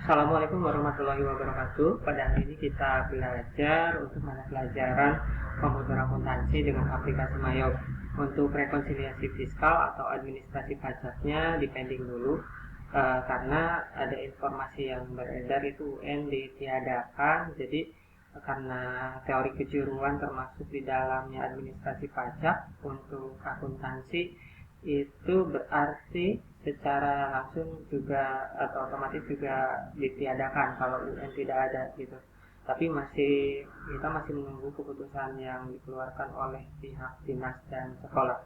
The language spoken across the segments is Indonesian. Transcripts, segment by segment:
Assalamualaikum warahmatullahi wabarakatuh. Pada hari ini kita belajar untuk mata pelajaran komputer akuntansi dengan aplikasi Mayop. Untuk rekonsiliasi fiskal atau administrasi pajaknya dipending dulu karena ada informasi yang beredar itu UN ditiadakan. Jadi karena teori kejuruan termasuk di dalamnya administrasi pajak untuk akuntansi, itu berarti secara langsung juga atau otomatis juga ditiadakan kalau UN tidak ada gitu. Tapi kita masih menunggu keputusan yang dikeluarkan oleh pihak dinas dan sekolah.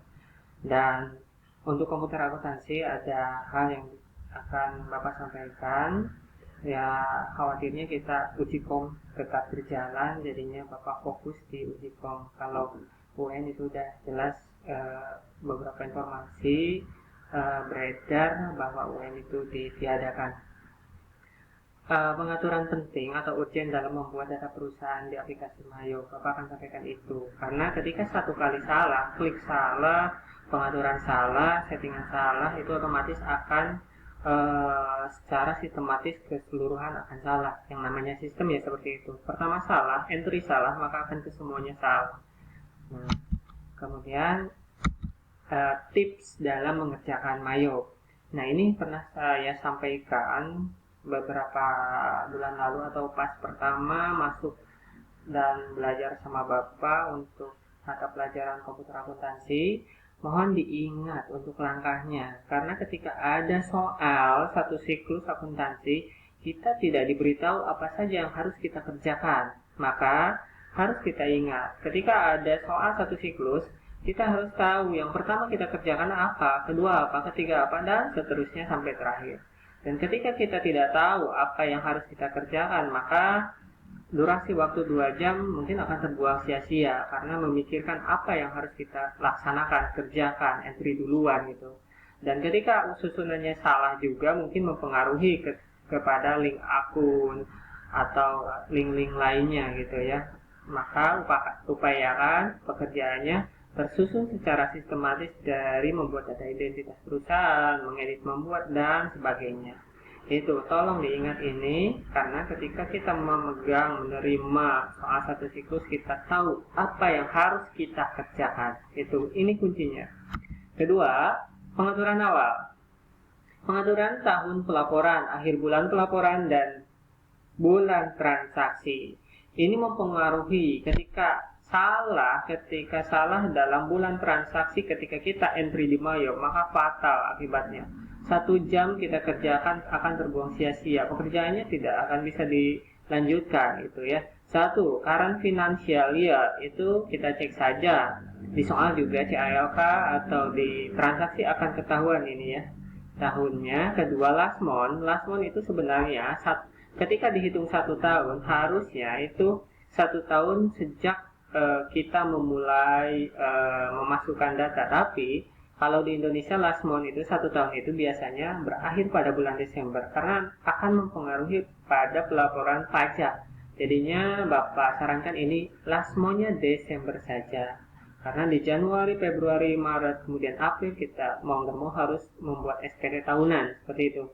Dan untuk komputer akuntansi ada hal yang akan Bapak sampaikan. Ya, khawatirnya kita uji kom tetap berjalan, jadinya Bapak fokus di uji kom. Kalau UN itu udah jelas beberapa informasi beredar bahwa UN itu ditiadakan. Pengaturan penting atau urgent dalam membuat data perusahaan di aplikasi Mayop, Bapak akan sampaikan itu. Karena ketika satu kali salah, klik salah, pengaturan salah, settingan salah, itu otomatis akan secara sistematis keseluruhan akan salah. Yang namanya sistem ya seperti itu. Pertama salah, entry salah, maka akan kesemuanya salah. Nah, kemudian tips dalam mengerjakan Mayop. Nah, ini pernah saya sampaikan beberapa bulan lalu atau pas pertama masuk dan belajar sama Bapak untuk mata pelajaran komputer akuntansi. Mohon diingat untuk langkahnya, karena ketika ada soal satu siklus akuntansi, kita tidak diberitahu apa saja yang harus kita kerjakan. Maka harus kita ingat, ketika ada soal satu siklus, kita harus tahu yang pertama kita kerjakan apa, kedua apa, ketiga apa, dan seterusnya sampai terakhir. Dan ketika kita tidak tahu apa yang harus kita kerjakan, maka durasi waktu 2 jam mungkin akan terbuang sia-sia karena memikirkan apa yang harus kita laksanakan, kerjakan, entry duluan gitu. Dan ketika susunannya salah juga mungkin mempengaruhi kepada link akun atau link-link lainnya gitu ya. Maka upayakan pekerjaannya tersusun secara sistematis dari membuat data identitas perusahaan, mengedit, membuat, dan sebagainya. Itu tolong diingat ini, karena ketika kita menerima soal satu siklus, kita tahu apa yang harus kita kerjakan. Ini kuncinya. Kedua, pengaturan awal. Pengaturan tahun pelaporan, akhir bulan pelaporan, dan bulan transaksi. Ini mempengaruhi ketika salah dalam bulan transaksi, ketika kita entry di Mayop, maka fatal akibatnya. 1 jam kita kerjakan akan terbuang sia-sia, pekerjaannya tidak akan bisa dilanjutkan gitu ya. Current financial year, itu kita cek saja di soal juga CALK atau di transaksi akan ketahuan ini ya tahunnya. Kedua, last month itu sebenarnya ketika dihitung 1 tahun harusnya itu 1 tahun sejak kita memulai memasukkan data. Tapi kalau di Indonesia last month itu 1 tahun itu biasanya berakhir pada bulan Desember karena akan mempengaruhi pada pelaporan pajak. Jadinya Bapak sarankan ini last month-nya Desember saja. Karena di Januari, Februari, Maret, kemudian April kita mau nggak mau harus membuat SPT tahunan seperti itu.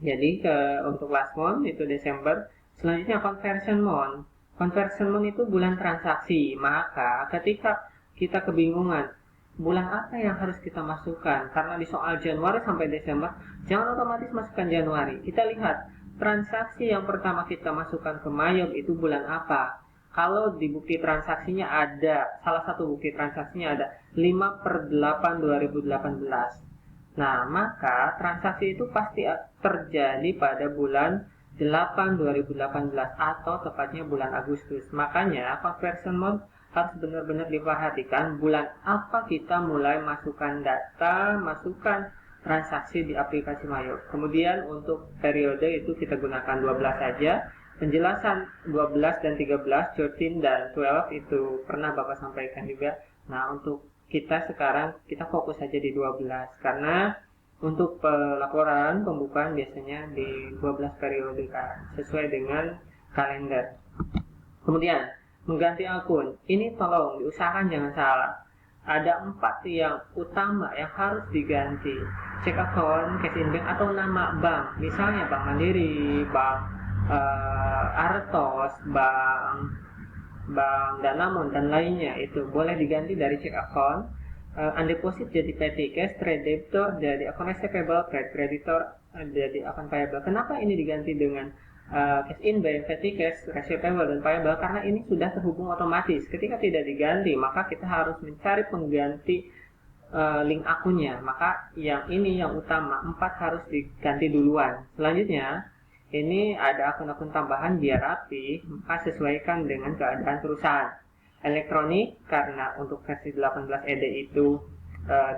Jadi untuk last month itu Desember. Selanjutnya conversion month. Conversion month itu bulan transaksi. Maka ketika kita kebingungan bulan apa yang harus kita masukkan, karena di soal Januari sampai Desember, jangan otomatis masukkan Januari. Kita lihat transaksi yang pertama kita masukkan ke Mayop itu bulan apa. Kalau di bukti transaksinya ada, salah satu bukti transaksinya ada 5/8/2018. Nah, maka transaksi itu pasti terjadi pada bulan 8/2018 atau tepatnya bulan Agustus. Makanya conversion month harus benar-benar diperhatikan bulan apa kita mulai masukkan data, masukkan transaksi di aplikasi Mayop. Kemudian untuk periode itu kita gunakan 12 saja. Penjelasan 12 dan 13, 13 dan 12 itu pernah Bapak sampaikan juga. Nah, untuk kita sekarang kita fokus saja di 12 karena untuk pelaporan pembukaan biasanya di 12 periode sesuai dengan kalender. Kemudian mengganti akun, ini tolong diusahakan jangan salah. ada 4 yang utama yang harus diganti. Cek account, cash in bank, atau nama bank. Misalnya Bank Mandiri, Bank Artos, Bank Danamon, dan lainnya. Itu boleh diganti dari cek account. Undeposit jadi petty cash, trade debtor jadi account receivable, trade creditor jadi account payable. Kenapa ini diganti dengan cash in bank, petty cash, receivable, dan payable? Karena ini sudah terhubung otomatis. Ketika tidak diganti, maka kita harus mencari pengganti link akunnya. Maka yang ini yang utama, 4 harus diganti duluan. Selanjutnya, ini ada akun-akun tambahan biar rapi, maka sesuaikan dengan keadaan perusahaan. Elektronik, karena untuk versi 18 ED itu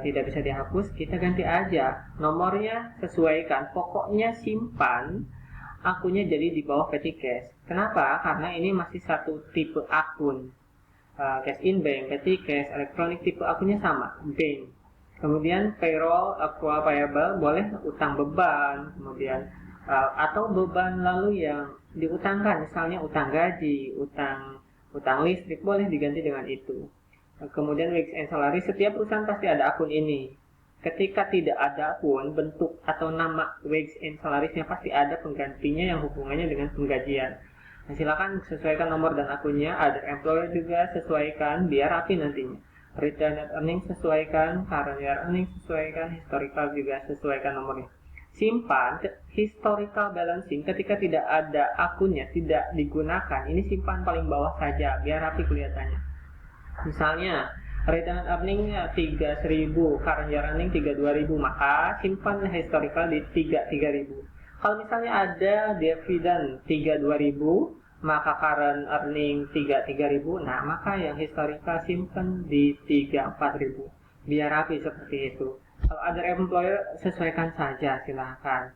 tidak bisa dihapus, kita ganti aja nomornya, sesuaikan, pokoknya simpan akunnya jadi di bawah petty cash. Kenapa? Karena ini masih satu tipe akun. Cash in bank, petty cash, elektronik, tipe akunnya sama, bank. Kemudian payroll, accrual payable, boleh utang beban, kemudian atau beban lalu yang diutangkan, misalnya utang gaji, utang listrik, boleh diganti dengan itu. Kemudian wage and salary, setiap perusahaan pasti ada akun ini. Ketika tidak ada akun, bentuk atau nama wage and salary-nya pasti ada penggantinya yang hubungannya dengan penggajian. Nah, silakan sesuaikan nomor dan akunnya. Other employer juga sesuaikan biar rapi nantinya. Return net earnings sesuaikan, current year earnings sesuaikan, historical juga sesuaikan nomornya. Simpan historical balancing ketika tidak ada akunnya, tidak digunakan. Ini simpan paling bawah saja biar rapi kelihatannya. Misalnya return earningnya 3.000, current year earning 32.000, maka simpan historical di 3.000. Kalau misalnya ada dividen 32.000, maka current earning 3.000, nah maka yang historical simpan di 34.000. Biar rapi seperti itu. Kalau ada employer, sesuaikan saja, silahkan.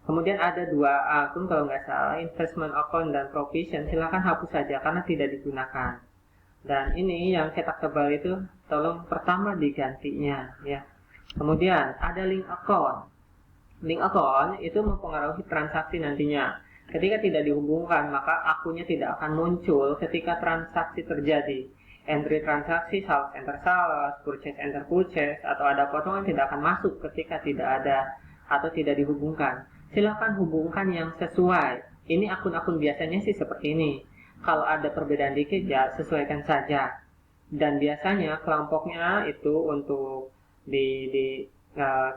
Kemudian ada 2 akun kalau nggak salah, investment account dan provision, silahkan hapus saja karena tidak digunakan. Dan ini yang cetak tebal itu, tolong pertama digantinya, ya. Kemudian ada link account. Link account itu mempengaruhi transaksi nantinya. Ketika tidak dihubungkan, maka akunnya tidak akan muncul ketika transaksi terjadi. Entry transaksi, sales enter sales, purchase enter purchase, atau ada potongan tidak akan masuk ketika tidak ada atau tidak dihubungkan. Silakan hubungkan yang sesuai. Ini akun-akun biasanya sih seperti ini. Kalau ada perbedaan dikit ya sesuaikan saja. Dan biasanya kelompoknya itu untuk di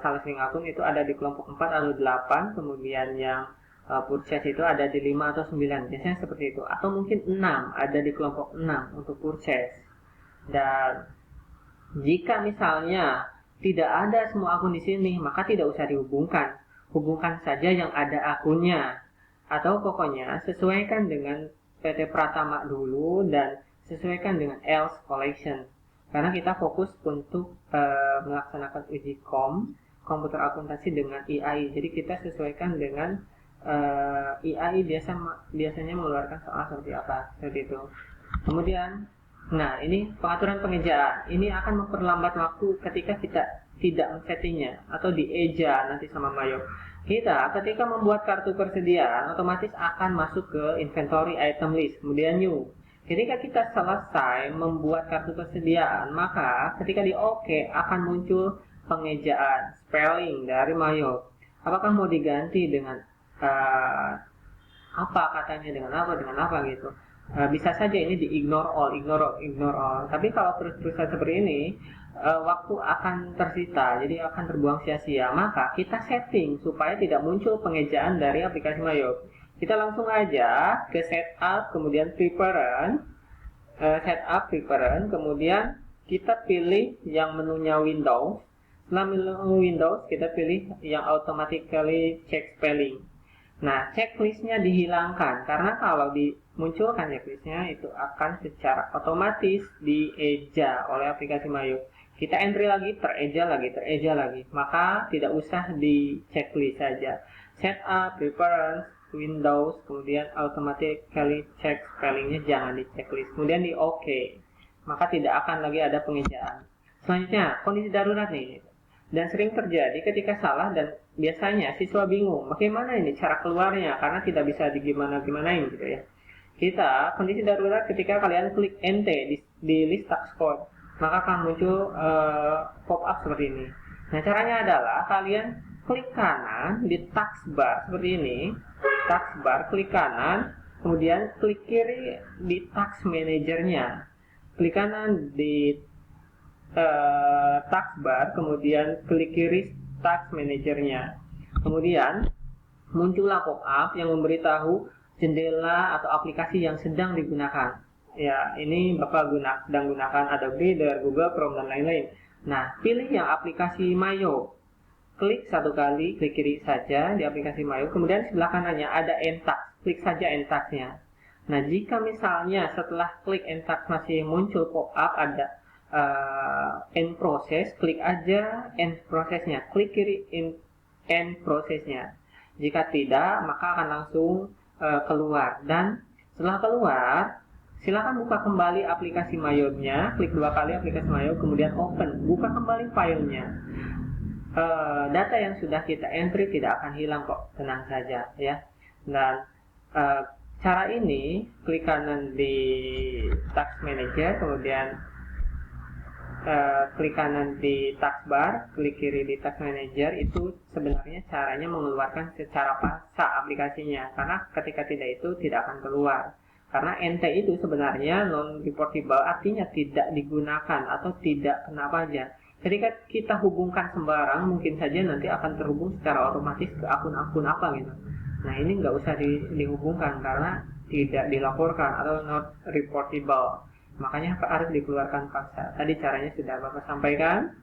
sales link akun itu ada di kelompok 4 atau 8, kemudian yang purchase itu ada di 5 atau 9, biasanya seperti itu. Atau mungkin 6, ada di kelompok 6 untuk purchase. Dan jika misalnya tidak ada semua akun di sini, maka tidak usah dihubungkan. Hubungkan saja yang ada akunnya. Atau pokoknya sesuaikan dengan PT Pratama dulu dan sesuaikan dengan else collection. Karena kita fokus untuk melaksanakan uji komputer akuntansi dengan IAI. Jadi kita sesuaikan dengan IAI biasanya mengeluarkan soal seperti apa, seperti itu. Kemudian, nah ini pengaturan pengejaan. Ini akan memperlambat waktu ketika kita tidak men-settingnya atau dieja nanti sama Mayo. Kita ketika membuat kartu persediaan otomatis akan masuk ke inventory item list, kemudian new. Ketika kita selesai membuat kartu persediaan, maka ketika di OK akan muncul pengejaan spelling dari Mayo. Apakah mau diganti dengan apa katanya, dengan apa gitu. Bisa saja ini di ignore all. Tapi kalau terus-terusan seperti ini, waktu akan tersita, jadi akan terbuang sia-sia. Maka kita setting supaya tidak muncul pengejaan dari aplikasi Mayo. Kita langsung aja ke setup, kemudian preference, kemudian kita pilih yang menunya Windows. Setelah menu Windows, kita pilih yang automatically check spelling. Nah, checklistnya dihilangkan karena kalau dimunculkan checklistnya itu akan secara otomatis dieja oleh aplikasi Mayo. Kita entry lagi, tereja lagi. Maka tidak usah di checklist saja. Setup, preference, Windows, kemudian automatically check spellingnya jangan di checklist. Kemudian di OK. Maka tidak akan lagi ada pengejaan. Selanjutnya, kondisi darurat nih. Dan sering terjadi ketika salah dan biasanya siswa bingung bagaimana ini cara keluarnya karena tidak bisa digimana-gimanain gitu ya. Kita kondisi darurat ketika kalian klik enter di list task code. maka akan muncul pop-up seperti ini. Nah, caranya adalah kalian klik kanan di taskbar seperti ini, taskbar, klik kanan, kemudian klik kiri di task manajernya, klik kanan di taskbar, kemudian klik kiri task manajernya, kemudian muncullah pop-up yang memberitahu jendela atau aplikasi yang sedang digunakan. Ya, ini Bapak sedang gunakan Adobe Reader, Google Chrome, dan lain-lain. Nah, pilih yang aplikasi Mayo. Klik satu kali, klik kiri saja di aplikasi Mayo. Kemudian sebelah kanannya ada End Task. Klik saja End Task-nya. Nah, jika misalnya setelah klik End Task masih muncul pop-up ada End Process, klik aja End Process-nya. Klik kiri End Process-nya. Jika tidak, maka akan langsung keluar. Dan setelah keluar, silakan buka kembali aplikasi Mayo-nya, klik 2 kali aplikasi Mayo, kemudian open, buka kembali filenya. Data yang sudah kita entry tidak akan hilang kok, tenang saja ya. Dan cara ini, klik kanan di Task Manager, kemudian klik kanan di taskbar, klik kiri di Task Manager, itu sebenarnya caranya mengeluarkan secara paksa aplikasinya, karena ketika tidak itu tidak akan keluar. Karena NT itu sebenarnya non-reportable, artinya tidak digunakan atau tidak kenapa aja. Ketika kita hubungkan sembarang, mungkin saja nanti akan terhubung secara otomatis ke akun-akun apa gitu. Nah, ini nggak usah dihubungkan karena tidak dilaporkan atau not reportable. Makanya harus dikeluarkan paksa. Tadi caranya sudah Bapak sampaikan.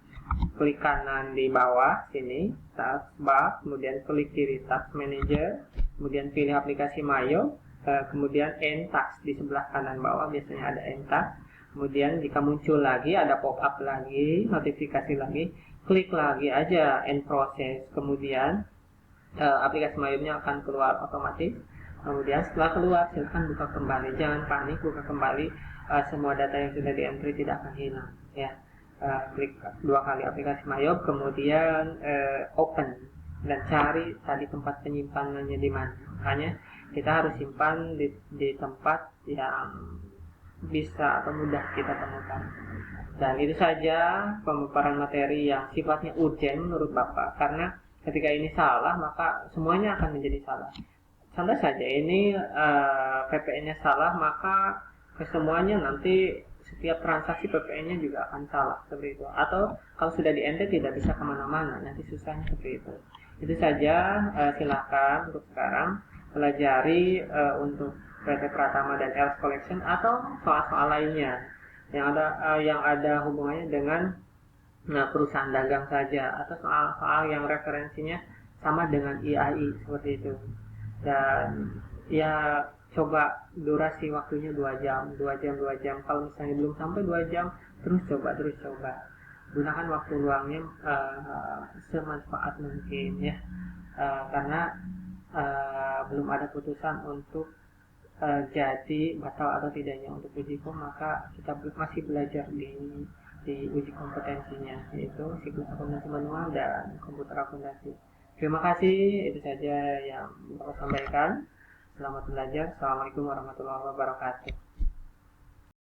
Klik kanan di bawah sini, taskbar, kemudian klik kiri Task Manager, kemudian pilih aplikasi Mayo, kemudian End Task di sebelah kanan bawah biasanya ada End Task. Kemudian jika muncul lagi ada pop-up lagi, notifikasi lagi, klik lagi aja End Process, kemudian aplikasi Mayo-nya akan keluar otomatis. Kemudian setelah keluar silahkan buka kembali, jangan panik, buka kembali. Semua data yang sudah di-entry tidak akan hilang ya. Klik 2 kali aplikasi Mayo, kemudian open dan cari tadi tempat penyimpanannya di mana. Makanya kita harus simpan di tempat yang bisa atau mudah kita temukan. Dan itu saja pemaparan materi yang sifatnya urgent menurut Bapak, karena ketika ini salah maka semuanya akan menjadi salah. Contoh saja ini PPN-nya salah, maka kesemuanya nanti setiap transaksi PPN-nya juga akan salah seperti itu. Atau kalau sudah di-enter tidak bisa kemana-mana, nanti susahnya seperti itu. Itu saja, silakan untuk sekarang pelajari untuk PT Pratama dan Else Collection atau soal-soal lainnya yang ada hubungannya dengan perusahaan dagang saja, atau soal-soal yang referensinya sama dengan IAI seperti itu. Dan ya coba durasi waktunya 2 jam. Kalau misalnya belum sampai 2 jam, terus coba. Gunakan waktu luangnya semanfaat mungkin ya. Karena belum ada putusan untuk jadi batal atau tidaknya untuk uji kom, maka kita masih belajar di uji kompetensinya, yaitu siklus akuntansi manual dan komputer akuntansi. Terima kasih, itu saja yang Bapak sampaikan. Selamat belajar. Assalamualaikum warahmatullahi wabarakatuh.